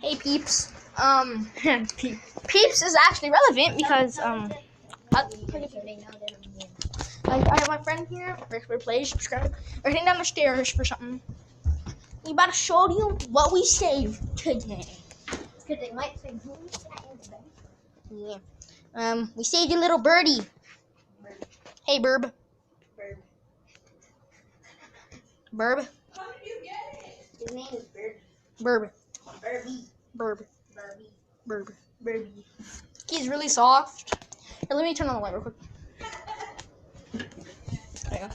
Hey peeps. Peeps is actually relevant because I have my friend here, rexboy playz, subscribe. We're heading down the stairs for something. We about to show you what we saved today. Because they might say who's that in the bed? Yeah. We saved a little birdie. Birb. Hey birb. Birb. Birb. How did you get it? His name is Birby. Birb. Birby. Birb. Birby. Birb. Birby. He's really soft. Here, let me turn on the light real quick. There you go.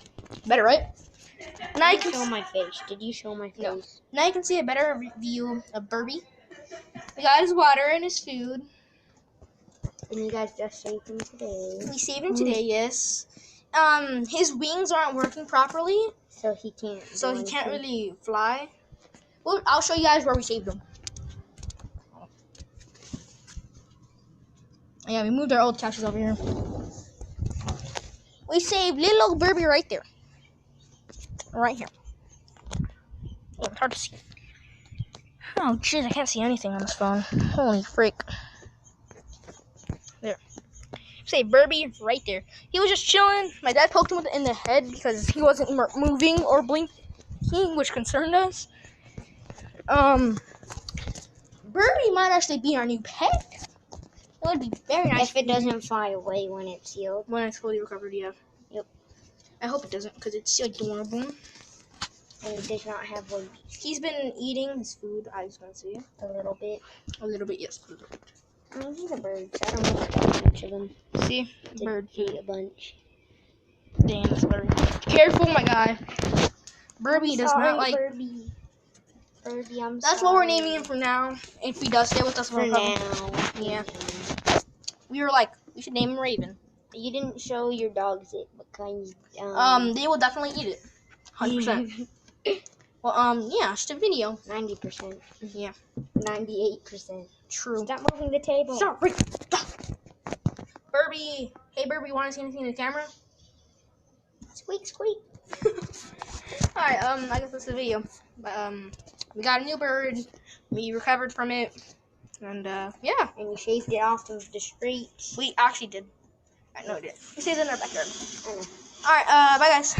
Better, right? Now you can show my face. Did you show my face? No. Now you can see a better view of Birby. We got his water and his food. And you guys just saved him today. We saved him today, yes. His wings aren't working properly, So he can't. so he can't really fly. Well, I'll show you guys where we saved him. Yeah, we moved our old couches over here. We saved little old Birby right there. Right here. Oh, it's hard to see. Oh, jeez, I can't see anything on this phone. Holy frick. There. Say Birby right there. He was just chilling. My dad poked him in the head because he wasn't moving or blinking, which concerned us. Birby might actually be our new pet. It would be very nice if it doesn't fly away when it's healed. when it's fully recovered, yeah. Yep. I hope it doesn't because it's adorable. And it does not have wings. He's been eating his food. I just want to see A little bit. a little bit. Yes, a little bit. I mean, he's a bird, so I don't know about much of them. See, bird Eat food. a bunch. Damn, that's very careful, my guy. Birby does not like. Birby. Birby, I'm That's sorry. what we're naming him from now. If he does stay with us For now. Yeah. We were like, we should name him Raven. You didn't show your dogs it, but kind They will definitely eat it. 100%. Well, yeah, just a video. 90%. Yeah. 98%. True. Stop moving the table. Stop. Birby. Hey, Birby, want to see anything in the camera? Squeak, squeak. Alright, I guess that's the video. We got a new bird. We recovered from it. And, yeah. And we shaved it off of the streets. We actually did. I know we did. We saved it in our backyard. I know. Alright, bye, guys.